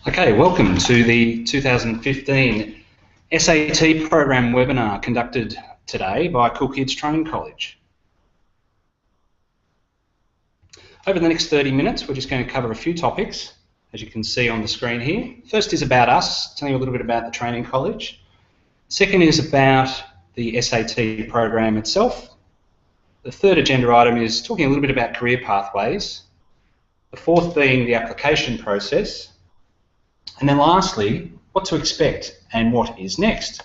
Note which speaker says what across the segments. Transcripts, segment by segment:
Speaker 1: Okay, welcome to the 2015 SAT program webinar conducted today by Kool Kids Training College. Over the next 30 minutes, we're just going to cover a few topics, as you can see on the screen here. First is about us, telling you a little bit about the training college. Second is about the SAT program itself. The third agenda item is talking a little bit about career pathways. The fourth being the application process. And then lastly, what to expect and what is next.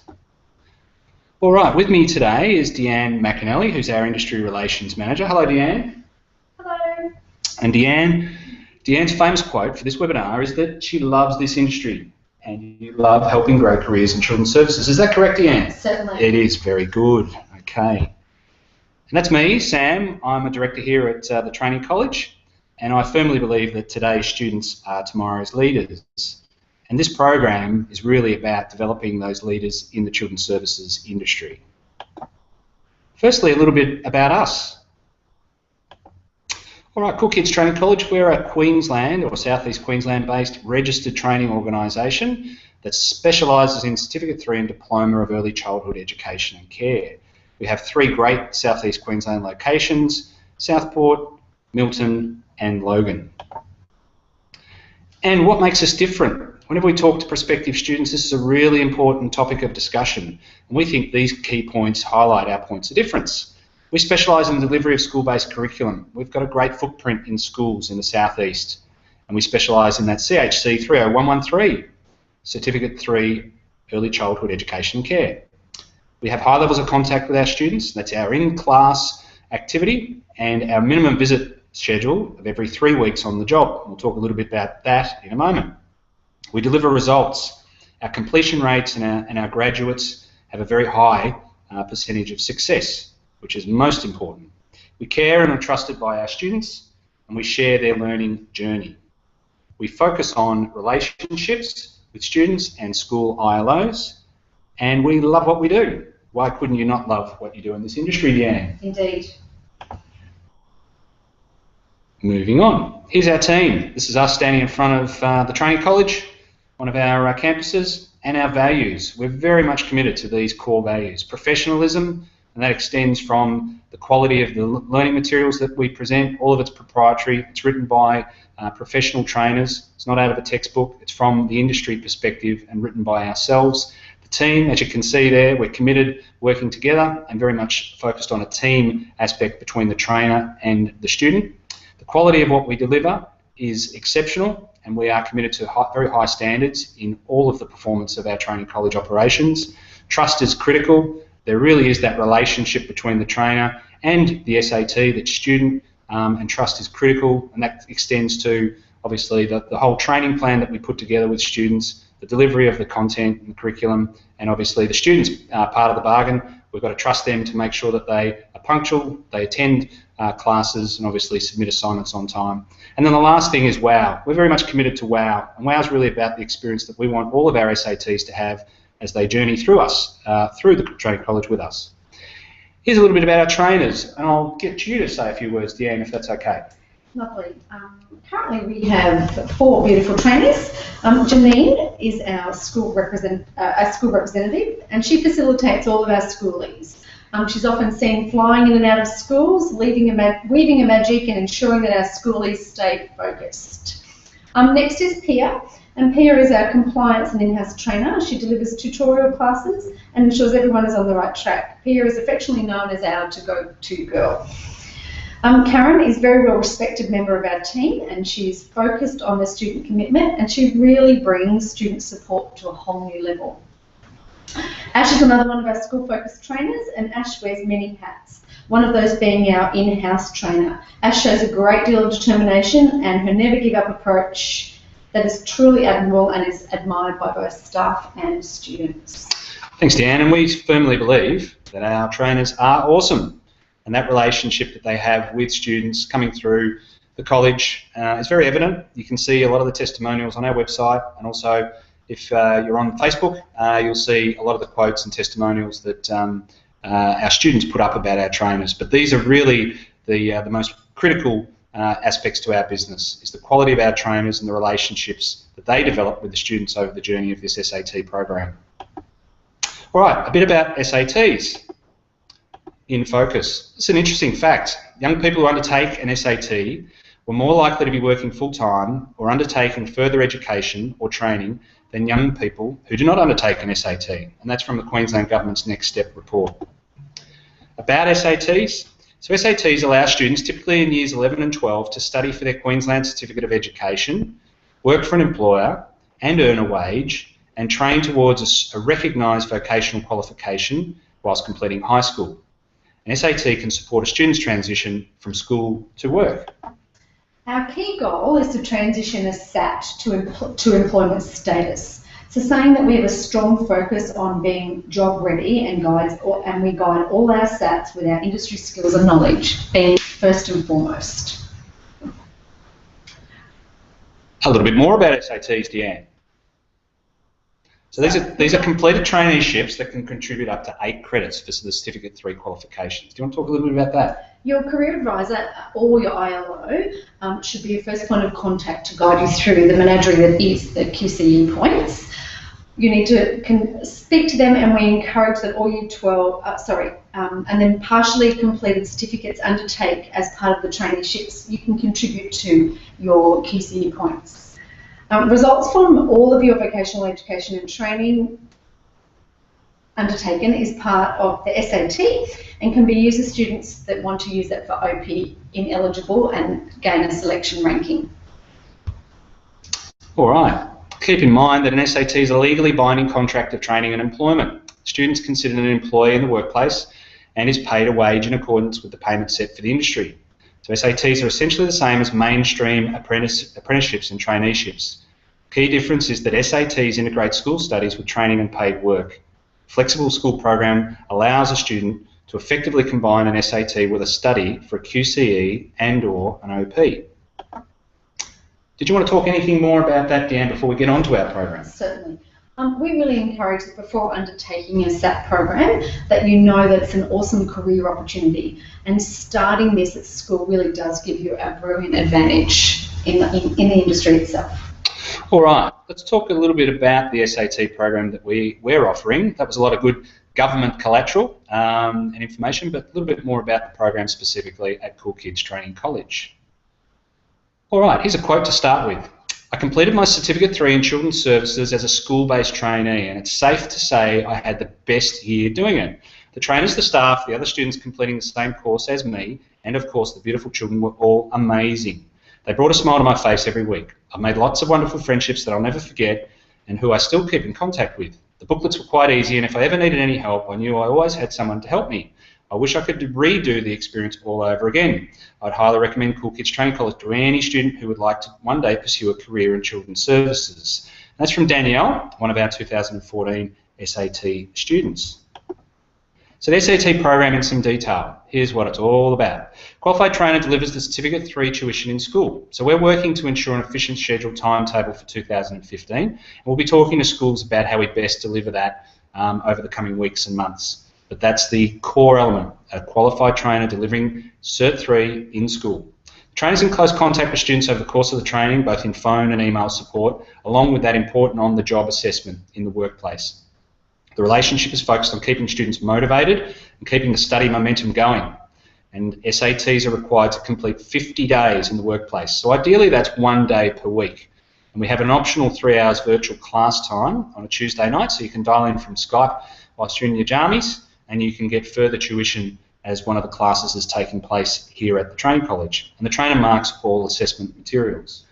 Speaker 1: All right, with me today is Deanne McAnally, who's our Industry Relations Manager. Hello, Deanne.
Speaker 2: Hello.
Speaker 1: And Deanne's famous quote for this webinar is that she loves this industry and you love helping grow careers in children's services. Is that correct, Deanne?
Speaker 2: Certainly.
Speaker 1: It is. Very good. Okay. And that's me, Sam. I'm a director here at the Training College, and I firmly believe that today's students are tomorrow's leaders. And this program is really about developing those leaders in the children's services industry. Firstly, a little bit about us. All right, Kool Kids Training College, we're a Queensland or South East Queensland based registered training organisation that specialises in Certificate 3 and Diploma of Early Childhood Education and Care. We have 3 great South East Queensland locations: Southport, Milton and Logan. And what makes us different? Whenever we talk to prospective students, this is a really important topic of discussion, and we think these key points highlight our points of difference. We specialise in the delivery of school-based curriculum. We've got a great footprint in schools in the southeast, and we specialise in that CHC 30113, Certificate 3 Early Childhood Education and Care. We have high levels of contact with our students. That's our in-class activity and our minimum visit schedule of every 3 weeks on the job. We'll talk a little bit about that in a moment. We deliver results. Our completion rates and our graduates have a very high percentage of success, which is most important. We care and are trusted by our students, and we share their learning journey. We focus on relationships with students and school ILOs, and we love what we do. Why couldn't you not love what you do in this industry, Deanne?
Speaker 2: Indeed.
Speaker 1: Moving on. Here's our team. This is us standing in front of the Training College, one of our campuses, and our values. We're very much committed to these core values. Professionalism, and that extends from the quality of the learning materials that we present. All of it's proprietary. It's written by professional trainers. It's not out of a textbook. It's from the industry perspective and written by ourselves. The team, as you can see there, we're committed, working together, and very much focused on a team aspect between the trainer and the student. The quality of what we deliver is exceptional, and we are committed to very high standards in all of the performance of our training college operations. Trust is critical. There really is that relationship between the trainer and the SAT, that student, and trust is critical, and that extends to obviously the whole training plan that we put together with students, the delivery of the content and the curriculum, and obviously the students are part of the bargain. We've got to trust them to make sure that they are punctual, they attend classes, and obviously submit assignments on time. And then the last thing is WOW. We're very much committed to WOW, and WOW is really about the experience that we want all of our SATs to have as they journey through us, through the training college with us. Here's a little bit about our trainers, and I'll get you to say a few words, Deanne, if that's okay.
Speaker 2: Lovely. Currently we have 4 beautiful trainees. Janine is our school representative, and she facilitates all of our schoolies. She's often seen flying in and out of schools, weaving a magic and ensuring that our schoolies stay focused. Next is Pia, and Pia is our compliance and in-house trainer. She delivers tutorial classes and ensures everyone is on the right track. Pia is affectionately known as our to-go-to girl. Karen is a very well-respected member of our team, and she's focused on the student commitment, and she really brings student support to a whole new level. Ash is another one of our school-focused trainers, and Ash wears many hats, one of those being our in-house trainer. Ash shows a great deal of determination and her never-give-up approach that is truly admirable and is admired by both staff and students.
Speaker 1: Thanks, Deanne, and we firmly believe that our trainers are awesome, and that relationship that they have with students coming through the college is very evident. You can see a lot of the testimonials on our website, and also if you're on Facebook, you'll see a lot of the quotes and testimonials that our students put up about our trainers. But these are really the most critical aspects to our business, is the quality of our trainers and the relationships that they develop with the students over the journey of this SAT program. All right, a bit about SATs in focus. It's an interesting fact. Young people who undertake an SAT were more likely to be working full-time or undertaking further education or training than young people who do not undertake an SAT, and that's from the Queensland Government's Next Step report. About SATs, so SATs allow students, typically in years 11 and 12, to study for their Queensland Certificate of Education, work for an employer and earn a wage, and train towards a recognised vocational qualification whilst completing high school. An SAT can support a student's transition from school to work.
Speaker 2: Our key goal is to transition a SAT to employment status. So saying that we have a strong focus on being job ready and we guide all our SATs with our industry skills and knowledge being first and foremost.
Speaker 1: A little bit more about SATs, Deanne. So these are completed traineeships that can contribute up to 8 credits for the Certificate 3 qualifications. Do you want to talk a little bit about that? Your
Speaker 2: career advisor or your ILO should be your first point of contact to guide you through the menagerie that is the QCE points. You need to speak to them, and we encourage that all you and then partially completed certificates undertake as part of the traineeships. You can contribute to your QCE points. Results from all of your vocational education and training undertaken is part of the SAT and can be used as students that want to use it for OP ineligible and gain a selection ranking.
Speaker 1: All right. Keep in mind that an SAT is a legally binding contract of training and employment. Students considered an employee in the workplace and is paid a wage in accordance with the payment set for the industry. So SATs are essentially the same as mainstream apprenticeships and traineeships. Key difference is that SATs integrate school studies with training and paid work. Flexible school program allows a student to effectively combine an SAT with a study for a QCE and/or an OP. Did you want to talk anything more about that, Dan, before we get on to our program?
Speaker 2: Certainly. We really encourage that before undertaking a SAT program that you know that it's an awesome career opportunity, and starting this at school really does give you a brilliant advantage in the industry itself.
Speaker 1: All right, let's talk a little bit about the SAT program that we're offering. That was a lot of good government collateral and information, but a little bit more about the program specifically at Kool Kids Training College. All right, here's a quote to start with. I completed my Certificate 3 in Children's Services as a school-based trainee, and it's safe to say I had the best year doing it. The trainers, the staff, the other students completing the same course as me, and of course the beautiful children were all amazing. They brought a smile to my face every week. I've made lots of wonderful friendships that I'll never forget and who I still keep in contact with. The booklets were quite easy, and if I ever needed any help, I knew I always had someone to help me. I wish I could redo the experience all over again. I'd highly recommend Kool Kids Training College to any student who would like to one day pursue a career in children's services. That's from Danielle, one of our 2014 SAT students. So the SAT program in some detail. Here's what it's all about. Qualified Trainer delivers the Certificate 3 tuition in school. So we're working to ensure an efficient scheduled timetable for 2015. And we'll be talking to schools about how we best deliver that over the coming weeks and months. But that's the core element, a qualified trainer delivering Cert 3 in school. The trainer's in close contact with students over the course of the training, both in phone and email support, along with that important on-the-job assessment in the workplace. The relationship is focused on keeping students motivated and keeping the study momentum going. And SATs are required to complete 50 days in the workplace. So ideally that's 1 day per week. And we have an optional 3 hours virtual class time on a Tuesday night, so you can dial in from Skype whilst you're in your jammies, and you can get further tuition as one of the classes is taking place here at the Training College. And the trainer marks all assessment materials.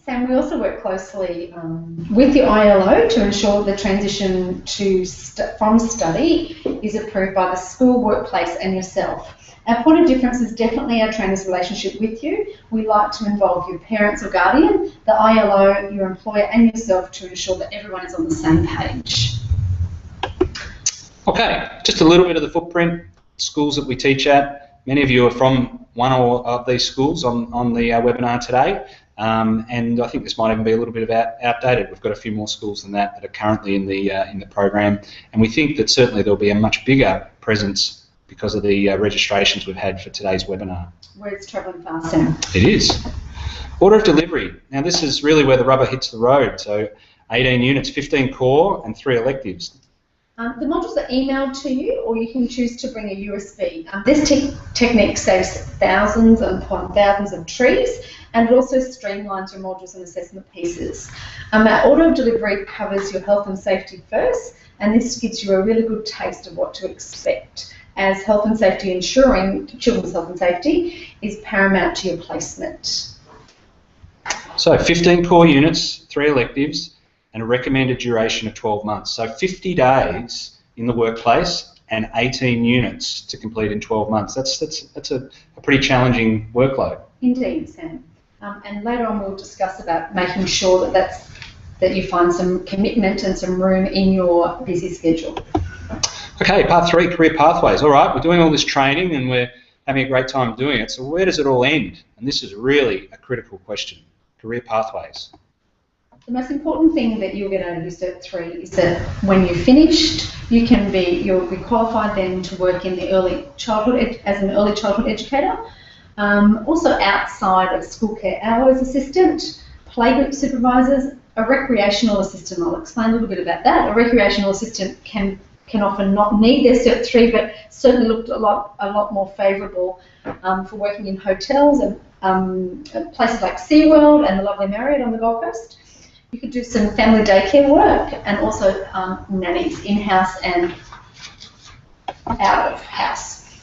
Speaker 2: Sam, we also work closely with the ILO to ensure the transition from study is approved by the school, workplace and yourself. Our point of difference is definitely our trainer's relationship with you. We like to involve your parents or guardian, the ILO, your employer and yourself to ensure that everyone is on the same page.
Speaker 1: Okay, just a little bit of the footprint, schools that we teach at. Many of you are from one or of these schools on the webinar today. And I think this might even be a little bit outdated. We've got a few more schools than that are currently in the program, and we think that certainly there'll be a much bigger presence because of the registrations we've had for today's webinar.
Speaker 2: Where it's travelling fast now.
Speaker 1: It is. Order of delivery. Now this is really where the rubber hits the road. So 18 units, 15 core and 3 electives.
Speaker 2: The modules are emailed to you, or you can choose to bring a USB. This technique saves thousands upon thousands of trees, and it also streamlines your modules and assessment pieces. Our order of delivery covers your health and safety first, and this gives you a really good taste of what to expect, as health and safety, ensuring children's health and safety, is paramount to your placement.
Speaker 1: So 15 core units, 3 electives, and a recommended duration of 12 months. So 50 days in the workplace and 18 units to complete in 12 months. That's a pretty challenging workload.
Speaker 2: Indeed, Sam. And later on we'll discuss about making sure that you find some commitment and some room in your busy schedule.
Speaker 1: Okay, part 3, career pathways. All right, we're doing all this training and we're having a great time doing it. So where does it all end? And this is really a critical question. Career pathways.
Speaker 2: The most important thing that you'll get out of your Cert 3 is that when you're finished, you'll be qualified then to work in the early childhood as an early childhood educator. Also outside of school care hours assistant, playgroup supervisors, a recreational assistant. I'll explain a little bit about that. A recreational assistant can often not need their Cert 3, but certainly looked a lot more favourable for working in hotels and places like SeaWorld and the lovely Marriott on the Gold Coast. You could do some family daycare work and also nannies, in-house and out of house.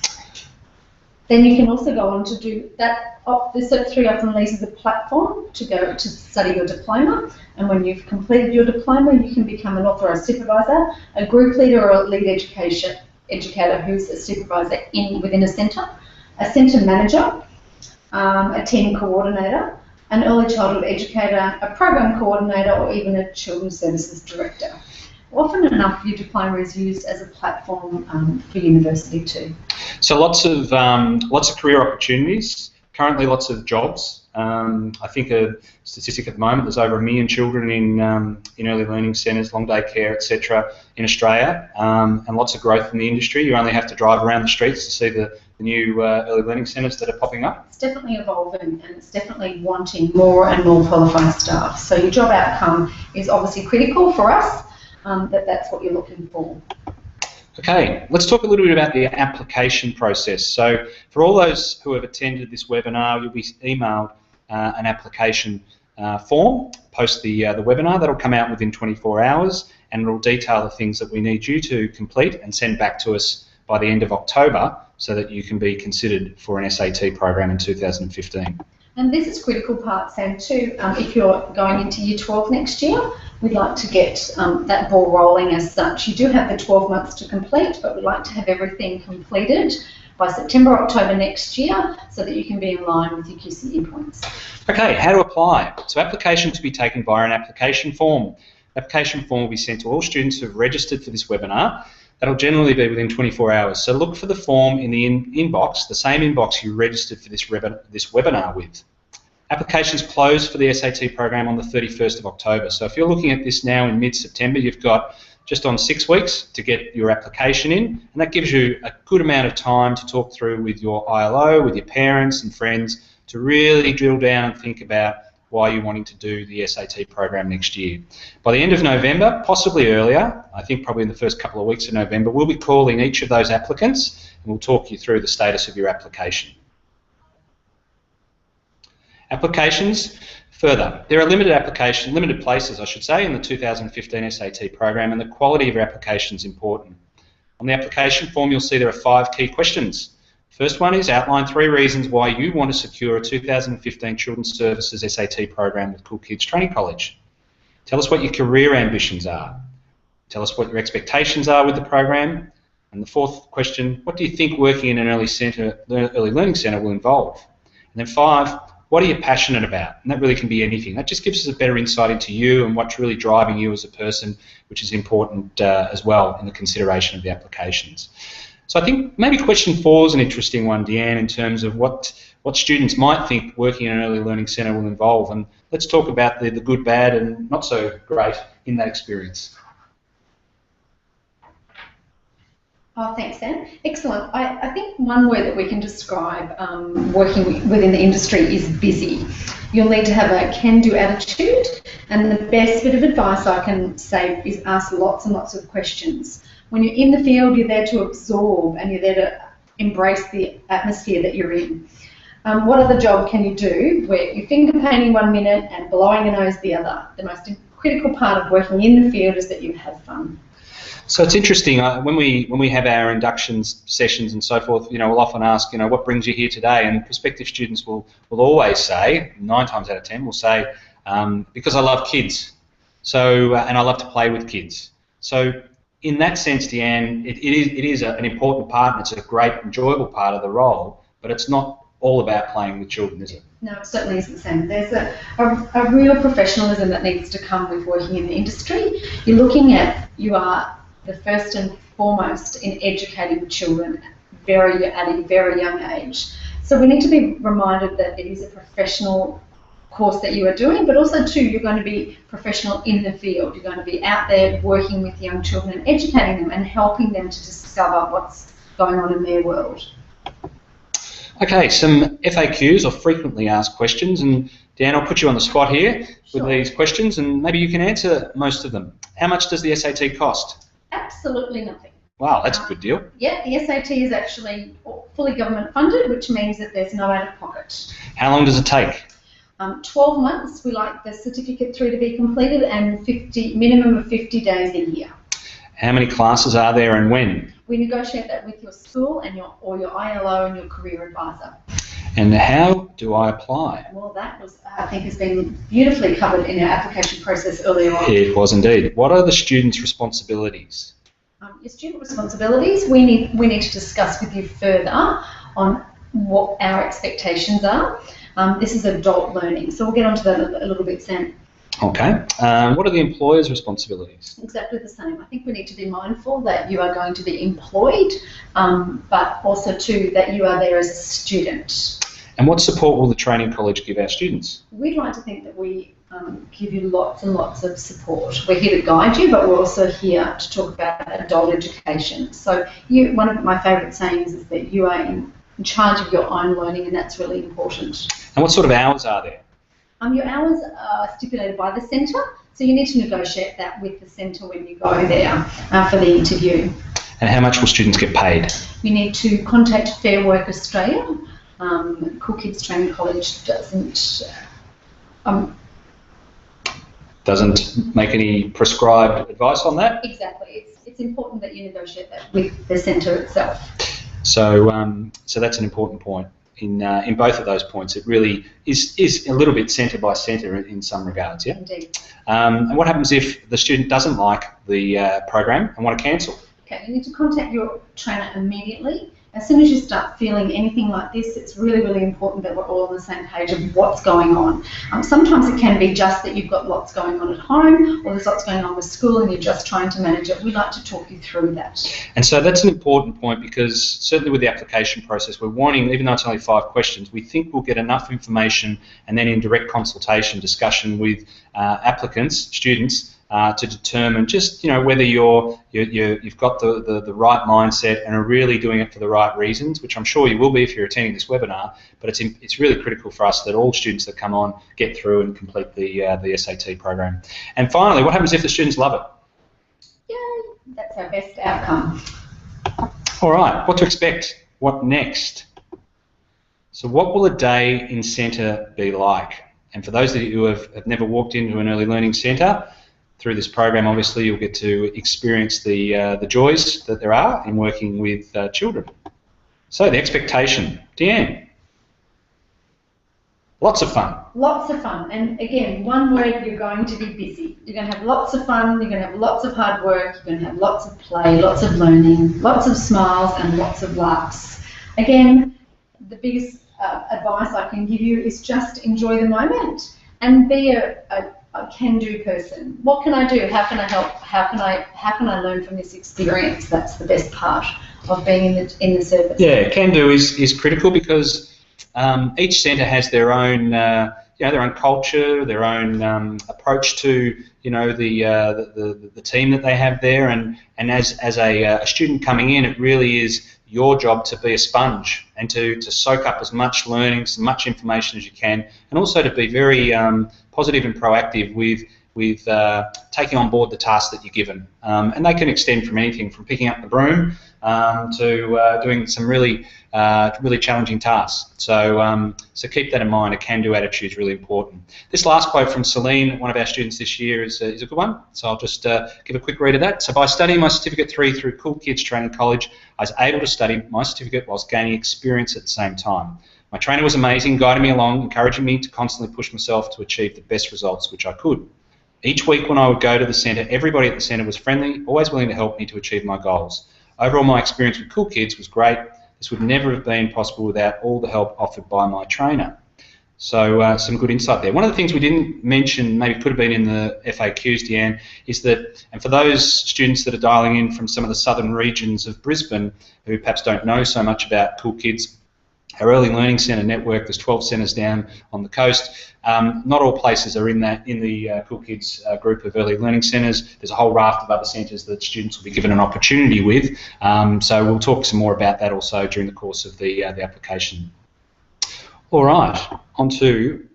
Speaker 2: Then you can also go on to do that. The Cert 3 often leaves as a platform to go to study your diploma, and when you've completed your diploma, you can become an authorised supervisor, a group leader or a lead educator who's a supervisor within a centre manager, a team coordinator, an early childhood educator, a program coordinator, or even a children's services director. Often enough, your diploma is used as a platform for university too. So
Speaker 1: lots of career opportunities. Currently, lots of jobs. I think a statistic at the moment, there's over 1 million children in early learning centres, long day care, etc. in Australia, and lots of growth in the industry. You only have to drive around the streets to see the new early learning centres that are popping up. It's
Speaker 2: definitely evolving, and it's definitely wanting more and more qualified staff. So your job outcome is obviously critical for us, that's what you're looking for.
Speaker 1: Okay, let's talk a little bit about the application process. So for all those who have attended this webinar, you'll be emailed an application form post the webinar. That'll come out within 24 hours, and it'll detail the things that we need you to complete and send back to us by the end of October so that you can be considered for an SAT program in 2015.
Speaker 2: And this is a critical part, Sam, too. If you're going into Year 12 next year, we'd like to get that ball rolling as such. You do have the 12 months to complete, but we'd like to have everything completed by September, October next year so that you can be in line with your QCE points.
Speaker 1: Okay, how to apply. So application to be taken via an application form. The application form will be sent to all students who have registered for this webinar. That'll generally be within 24 hours. So look for the form in the inbox, the same inbox you registered for this webinar with. Applications close for the SAT program on the 31st of October. So if you're looking at this now in mid-September, you've got just on 6 weeks to get your application in, and that gives you a good amount of time to talk through with your ILO, with your parents and friends, to really drill down and think about why you're wanting to do the SAT program next year. By the end of November, possibly earlier, I think probably in the first couple of weeks of November, we'll be calling each of those applicants and we'll talk you through the status of your application. Applications, further, there are limited places, I should say, in the 2015 SAT program, and the quality of your application is important. On the application form, you'll see there are 5 key questions. First one is outline 3 reasons why you want to secure a 2015 Children's Services SAT program with Kool Kids Training College. Tell us what your career ambitions are. Tell us what your expectations are with the program. And the 4th question, what do you think working in an early learning centre will involve? And then 5, what are you passionate about? And that really can be anything. That just gives us a better insight into you and what's really driving you as a person, which is important as well in the consideration of the applications. So I think maybe question 4 is an interesting one, Deanne, in terms of what students might think working in an early learning centre will involve. And let's talk about the good, bad and not so great in that experience.
Speaker 2: Oh, thanks, Anne. Excellent. I think one word that we can describe working within the industry is busy. You'll need to have a can-do attitude, and the best bit of advice I can say is ask lots and lots of questions. When you're in the field, you're there to absorb and you're there to embrace the atmosphere that you're in. What other job can you do where you're finger painting 1 minute and blowing your nose the other? The most critical part of working in the field is that you have fun.
Speaker 1: So it's interesting, when we have our inductions sessions and so forth, we'll often ask, what brings you here today? And prospective students will always say, 9 times out of 10, will say, because I love kids, so and I love to play with kids. So in that sense, Deanne, it is an important part, and it's a great, enjoyable part of the role, but it's not all about playing with children, is it?
Speaker 2: No, it certainly isn't, Sam. There's a real professionalism that needs to come with working in the industry. You are the first and foremost in educating children at a very young age. So we need to be reminded that it is a professional course that you are doing, but also too, you're going to be professional in the field. You're going to be out there working with young children and educating them and helping them to discover what's going on in their world.
Speaker 1: Okay, some FAQs, or frequently asked questions, and Dan, I'll put you on the spot here with these questions, and maybe you can answer most of them. How much does the SAT cost?
Speaker 2: Absolutely nothing.
Speaker 1: Wow, that's a good deal.
Speaker 2: Yeah, the SAT is actually fully government funded, which means that there's no out of pocket.
Speaker 1: How long does it take?
Speaker 2: 12 months. We like the certificate 3 to be completed, and minimum of 50 days a year.
Speaker 1: How many classes are there and when?
Speaker 2: We negotiate that with your school and your ILO and your career advisor.
Speaker 1: And how do I apply?
Speaker 2: Well, that I think has been beautifully covered in our application process earlier on.
Speaker 1: It was indeed. What are the students' responsibilities?
Speaker 2: Your student responsibilities, we need to discuss with you further on what our expectations are. This is adult learning, so we'll get onto that a little bit, Sam.
Speaker 1: Okay. What are the employer's responsibilities?
Speaker 2: Exactly the same. I think we need to be mindful that you are going to be employed, but also too that you are there as a student. And what support will the Training College give our students? We'd like to think that we give you lots and lots of support. We're here to guide you, but we're also here to talk about adult education. So one of my favourite sayings is that you are in charge of your own learning, and that's really important. And what sort of hours are there? Your hours are stipulated by the centre, so you need to negotiate that with the centre when you go there for the interview. And how much will students get paid? You need to contact Fair Work Australia. Kool Kids Training College doesn't make any prescribed advice on that? Exactly. It's important that you negotiate that with the centre itself. So, so that's an important point. In both of those points, it really is a little bit centre by centre in some regards, yeah? Indeed. And what happens if the student doesn't like the program and want to cancel? Okay, you need to contact your trainer immediately. As soon as you start feeling anything like this, it's really, really important that we're all on the same page of what's going on. Sometimes it can be just that you've got lots going on at home, or there's lots going on with school and you're just trying to manage it. We'd like to talk you through that. And so that's an important point, because certainly with the application process, we're wanting, even though it's only 5 questions, we think we'll get enough information, and then in direct consultation, discussion with applicants, students, to determine just whether you've got the right mindset and are really doing it for the right reasons, which I'm sure you will be if you're attending this webinar. But it's really critical for us that all students that come on get through and complete the SAT program. And finally, what happens if the students love it? Yeah, that's our best outcome. All right, what to expect? What next? So what will a day in centre be like? And for those of you who have never walked into an early learning centre, through this program, obviously, you'll get to experience the joys that there are in working with children. So the expectation, Deanne. Lots of fun. Lots of fun. And again, one word, you're going to be busy. You're going to have lots of fun, you're going to have lots of hard work, you're going to have lots of play, lots of learning, lots of smiles and lots of laughs. Again, the biggest advice I can give you is just enjoy the moment and be a can-do person. What can I do? How can I help? How can I learn from this experience? That's the best part of being in the service. Yeah, can-do is critical, because each centre has their own
Speaker 1: their own culture, their own approach to the team that they have there, and as a student coming in, it really is your job to be a sponge and to soak up as much learning, as much information as you can, and also to be very positive and proactive with taking on board the tasks that you're given. And they can extend from anything from picking up the broom to doing some really challenging tasks. So keep that in mind. A can-do attitude is really important. This last quote from Celine, one of our students this year, is a good one. So I'll just give a quick read of that. So by studying my Certificate 3 through Kool Kids Training College, I was able to study my certificate whilst gaining experience at the same time. My trainer was amazing, guiding me along, encouraging me to constantly push myself to achieve the best results which I could. Each week when I would go to the centre, everybody at the centre was friendly, always willing to help me to achieve my goals. Overall, my experience with Kool Kids was great. This would never have been possible without all the help offered by my trainer. So some good insight there. One of the things we didn't mention, maybe could have been in the FAQs, Deanne, is that, and for those students that are dialing in from some of the southern regions of Brisbane who perhaps don't know so much about Kool Kids, our Early Learning Centre network, there's 12 centres down on the coast. Not all places are in the Kool Kids group of Early Learning Centres. There's a whole raft of other centres that students will be given an opportunity with. So we'll talk some more about that also during the course of the application. All right, on to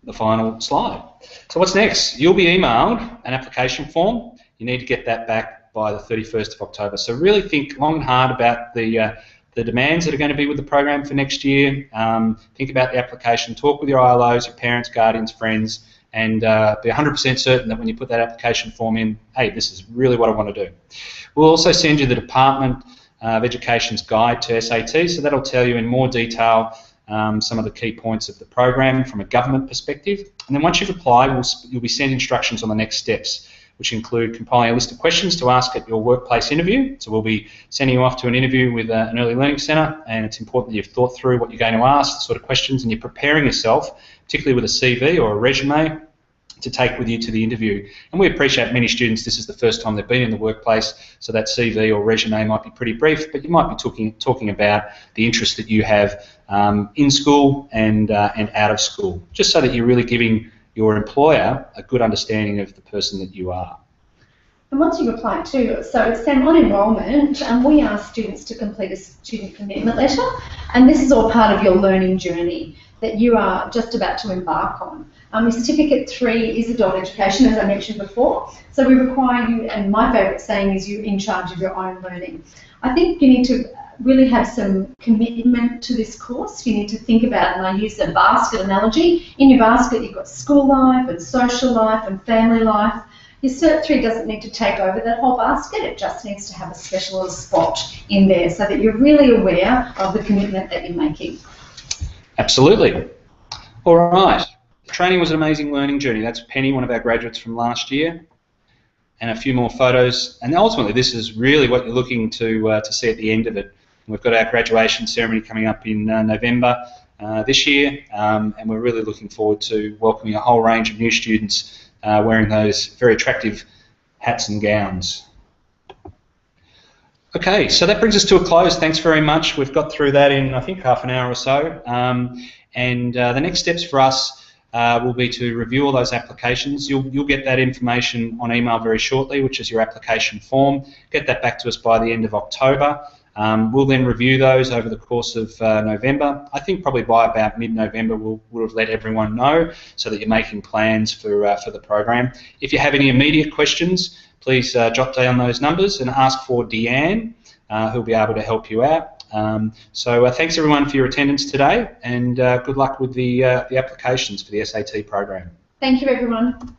Speaker 1: the final slide. So what's next? You'll be emailed an application form. You need to get that back by the 31st of October. So really think long and hard about the demands that are going to be with the program for next year. Think about the application, talk with your ILOs, your parents, guardians, friends, and be 100% certain that when you put that application form in, hey, this is really what I want to do. We'll also send you the Department of Education's guide to SAT, so that'll tell you in more detail some of the key points of the program from a government perspective. And then once you've applied, you'll be sent instructions on the next steps, which include compiling a list of questions to ask at your workplace interview. So we'll be sending you off to an interview with an early learning centre, and it's important that you've thought through what you're going to ask, the sort of questions, and you're preparing yourself, particularly with a CV or a resume, to take with you to the interview. And we appreciate many students, this is the first time they've been in the workplace, so that CV or resume might be pretty brief, but you might be talking about the interest that you have in school and out of school, just so that you're really giving your employer a good understanding of the person that you are.
Speaker 2: And once you've applied too, so Sam, on enrolment, we ask students to complete a student commitment letter, and this is all part of your learning journey that you are just about to embark on. Your Certificate 3 is adult education, as I mentioned before, so we require you, and my favourite saying is you're in charge of your own learning. I think you need to really have some commitment to this course. You need to think about, and I use a basket analogy, in your basket you've got school life and social life and family life. Your Cert 3 doesn't need to take over that whole basket, it just needs to have a special spot in there so that you're really aware of the commitment that you're making.
Speaker 1: Absolutely. All right. The training was an amazing learning journey. That's Penny, one of our graduates from last year, and a few more photos. And ultimately, this is really what you're looking to see at the end of it. We've got our graduation ceremony coming up in November this year, and we're really looking forward to welcoming a whole range of new students wearing those very attractive hats and gowns. Okay, so that brings us to a close. Thanks very much. We've got through that in, I think, half an hour or so. And the next steps for us will be to review all those applications. You'll get that information on email very shortly, which is your application form. Get that back to us by the end of October. We'll then review those over the course of November. I think probably by about mid-November we'll have let everyone know so that you're making plans for the program. If you have any immediate questions, please jot down those numbers and ask for Deanne, who'll be able to help you out. So thanks everyone for your attendance today, and good luck with the applications for the SAT program.
Speaker 2: Thank you everyone.